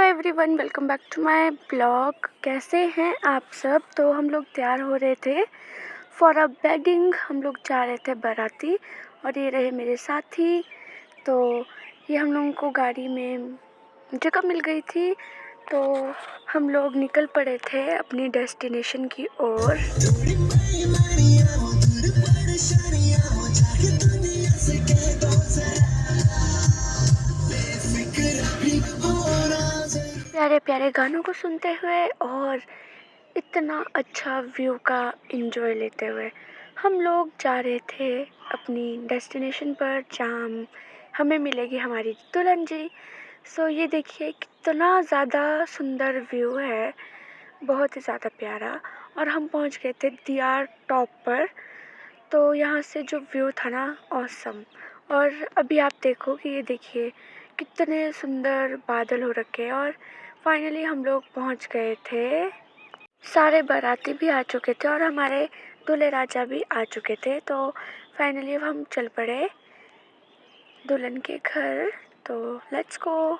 Everyone, welcome back to my blog. कैसे हैं आप सब? तो हम लोग तैयार हो रहे थे फॉर अ वेडिंग। हम लोग जा रहे थे बाराती और ये रहे मेरे साथी। तो ये हम लोगों को गाड़ी में जगह मिल गई थी, तो हम लोग निकल पड़े थे अपनी डेस्टिनेशन की ओर। प्यारे प्यारे गानों को सुनते हुए और इतना अच्छा व्यू का एंजॉय लेते हुए हम लोग जा रहे थे अपनी डेस्टिनेशन पर, जहाँ हमें मिलेगी हमारी दुल्हन जी। सो ये देखिए कितना ज़्यादा सुंदर व्यू है, बहुत ही ज़्यादा प्यारा। और हम पहुंच गए थे दियार टॉप पर। तो यहाँ से जो व्यू था ना, ऑसम। और अभी आप देखो कि ये देखिए कितने सुंदर बादल हो रखे हैं। और फाइनली हम लोग पहुँच गए थे। सारे बाराती भी आ चुके थे और हमारे दूल्हे राजा भी आ चुके थे। तो फाइनली अब हम चल पड़े दुल्हन के घर। तो लेट्स गो।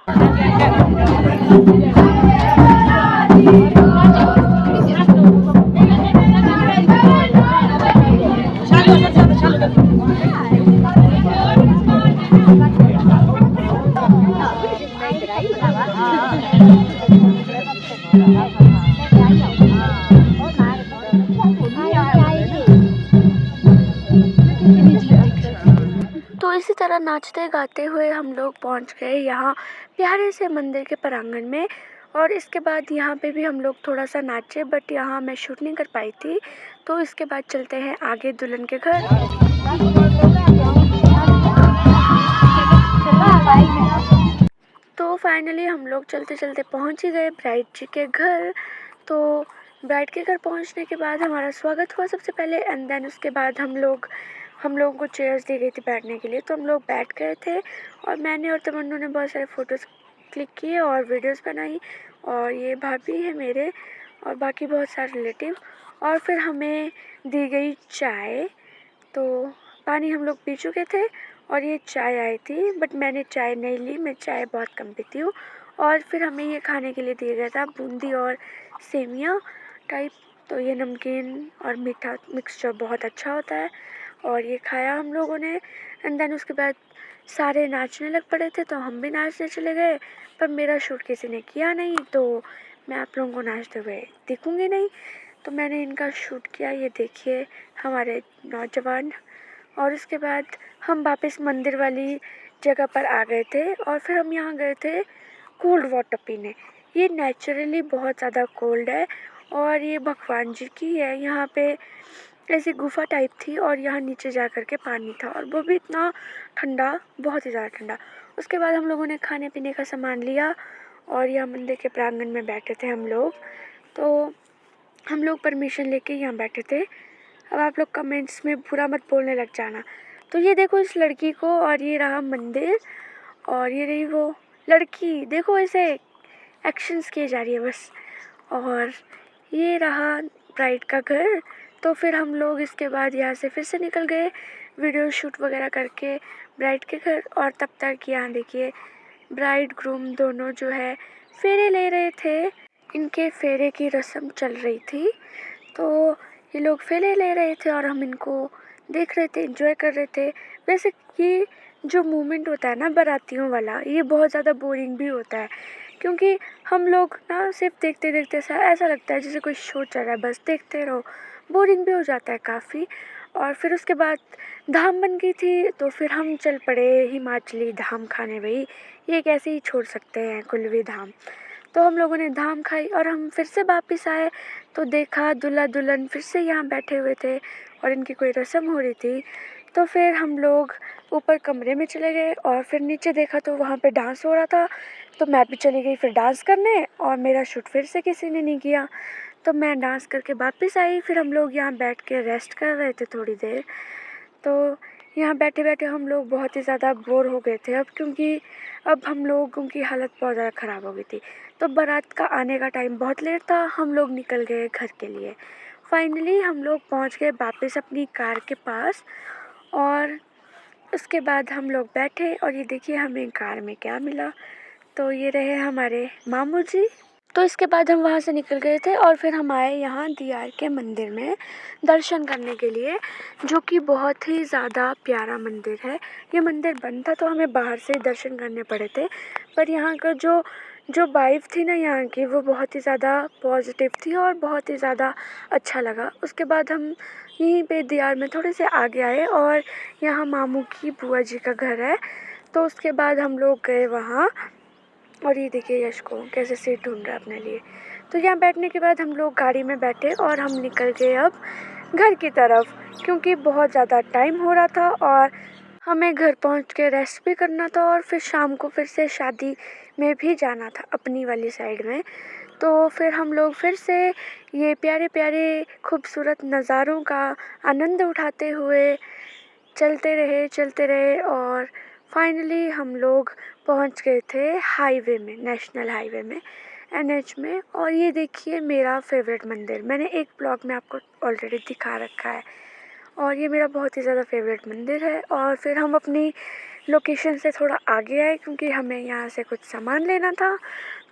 तो इसी तरह नाचते गाते हुए हम लोग पहुंच गए यहाँ प्यारे से मंदिर के प्रांगण में। और इसके बाद यहाँ पे भी हम लोग थोड़ा सा नाचे, बट यहाँ मैं शूट नहीं कर पाई थी। तो इसके बाद चलते हैं आगे दुल्हन के घर। तो फाइनली हम लोग चलते चलते पहुँच ही गए ब्राइड जी के घर। तो ब्राइड के घर पहुँचने के बाद हमारा स्वागत हुआ सबसे पहले, एंड देन उसके बाद हम लोगों को चेयर्स दी गई थी बैठने के लिए। तो हम लोग बैठ गए थे और मैंने और तमन्नू ने बहुत सारे फ़ोटोज़ क्लिक किए और वीडियोस बनाई। और ये भाभी है मेरे और बाकी बहुत सारे रिलेटिव। और फिर हमें दी गई चाय। तो पानी हम लोग पी चुके थे और ये चाय आई थी, बट मैंने चाय नहीं ली, मैं चाय बहुत कम पीती हूँ। और फिर हमें ये खाने के लिए दिया गया था बूंदी और सेमिया टाइप। तो ये नमकीन और मीठा मिक्सचर बहुत अच्छा होता है और ये खाया हम लोगों ने। एंड देन उसके बाद सारे नाचने लग पड़े थे, तो हम भी नाचने चले गए। पर मेरा शूट किसी ने किया नहीं, तो मैं आप लोगों को नाचते हुए दिखूँगी नहीं। तो मैंने इनका शूट किया, ये देखिए हमारे नौजवान। और उसके बाद हम वापस मंदिर वाली जगह पर आ गए थे और फिर हम यहाँ गए थे कोल्ड वाटर पीने। ये नेचुरली बहुत ज़्यादा कोल्ड है और ये भगवान जी की है। यहाँ पे ऐसी गुफा टाइप थी और यहाँ नीचे जा कर के पानी था और वो भी इतना ठंडा, बहुत ही ज़्यादा ठंडा। उसके बाद हम लोगों ने खाने पीने का सामान लिया और यहाँ मंदिर के प्रांगण में बैठे थे हम लोग। तो हम लोग परमिशन लेके यहाँ बैठे थे। अब आप लोग कमेंट्स में बुरा मत बोलने लग जाना। तो ये देखो इस लड़की को, और ये रहा मंदिर और ये रही वो लड़की। देखो ऐसे एक्शंस किए जा रही है बस। और ये रहा ब्राइड का घर। तो फिर हम लोग इसके बाद यहाँ से फिर से निकल गए वीडियो शूट वगैरह करके ब्राइड के घर। और तब तक यहाँ देखिए ब्राइड ग्रूम दोनों जो है फेरे ले रहे थे। इनके फेरे की रस्म चल रही थी, तो ये लोग फेरे ले रहे थे और हम इनको देख रहे थे, एंजॉय कर रहे थे। वैसे ये जो मोमेंट होता है ना बारातियों वाला, ये बहुत ज़्यादा बोरिंग भी होता है, क्योंकि हम लोग ना सिर्फ देखते देखते ऐसा लगता है जैसे कोई शो चल रहा है, बस देखते रहो। बोरिंग भी हो जाता है काफ़ी। और फिर उसके बाद धाम बन गई थी, तो फिर हम चल पड़े हिमाचली धाम खाने। भाई ये कैसे ही छोड़ सकते हैं कुल्वी धाम। तो हम लोगों ने धाम खाई और हम फिर से वापस आए, तो देखा दूल्हा दुल्हन फिर से यहाँ बैठे हुए थे और इनकी कोई रस्म हो रही थी। तो फिर हम लोग ऊपर कमरे में चले गए और फिर नीचे देखा तो वहाँ पे डांस हो रहा था। तो मैं भी चली गई फिर डांस करने और मेरा शूट फिर से किसी ने नहीं किया। तो मैं डांस करके वापस आई। फिर हम लोग यहाँ बैठ के रेस्ट कर रहे थे थोड़ी देर। तो यहाँ बैठे बैठे हम लोग बहुत ही ज़्यादा बोर हो गए थे अब, क्योंकि अब हम लोगों की हालत बहुत ज़्यादा ख़राब हो गई थी। तो बारात का आने का टाइम बहुत लेट था, हम लोग निकल गए घर के लिए। फाइनली हम लोग पहुँच गए वापस अपनी कार के पास। और उसके बाद हम लोग बैठे और ये देखिए हमें कार में क्या मिला। तो ये रहे हमारे मामू जी। तो इसके बाद हम वहाँ से निकल गए थे और फिर हम आए यहाँ दीयार के मंदिर में दर्शन करने के लिए, जो कि बहुत ही ज़्यादा प्यारा मंदिर है। ये मंदिर बंद था तो हमें बाहर से दर्शन करने पड़े थे, पर यहाँ का जो जो वाइब थी ना यहाँ की, वो बहुत ही ज़्यादा पॉजिटिव थी और बहुत ही ज़्यादा अच्छा लगा। उसके बाद हम यहीं पे दीयार में थोड़े से आगे आए और यहाँ मामू की बुआ जी का घर है। तो उसके बाद हम लोग गए वहाँ और ये देखिए यश को कैसे सीट ढूंढ रहा है अपने लिए। तो यहाँ बैठने के बाद हम लोग गाड़ी में बैठे और हम निकल गए अब घर की तरफ, क्योंकि बहुत ज़्यादा टाइम हो रहा था और हमें घर पहुँच के रेस्ट भी करना था और फिर शाम को फिर से शादी में भी जाना था अपनी वाली साइड में। तो फिर हम लोग फिर से ये प्यारे प्यारे खूबसूरत नज़ारों का आनंद उठाते हुए चलते रहे और फाइनली हम लोग पहुंच गए थे हाईवे में, नेशनल हाईवे में, NH में। और ये देखिए मेरा फेवरेट मंदिर, मैंने एक ब्लॉग में आपको ऑलरेडी दिखा रखा है और ये मेरा बहुत ही ज़्यादा फेवरेट मंदिर है। और फिर हम अपनी लोकेशन से थोड़ा आगे आए क्योंकि हमें यहाँ से कुछ सामान लेना था।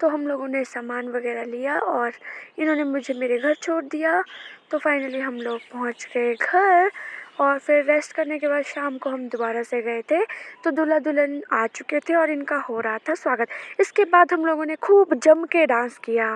तो हम लोगों ने सामान वगैरह लिया और इन्होंने मुझे मेरे घर छोड़ दिया। तो फाइनली हम लोग पहुँच गए घर और फिर रेस्ट करने के बाद शाम को हम दोबारा से गए थे। तो दूल्हा दुल्हन आ चुके थे और इनका हो रहा था स्वागत। इसके बाद हम लोगों ने खूब जम के डांस किया।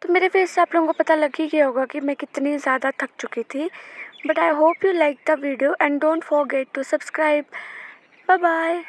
मेरे फेस से आप लोगों को पता लग ही गया होगा कि मैं कितनी ज़्यादा थक चुकी थी। But I hope you like the video and don't forget to subscribe. Bye bye.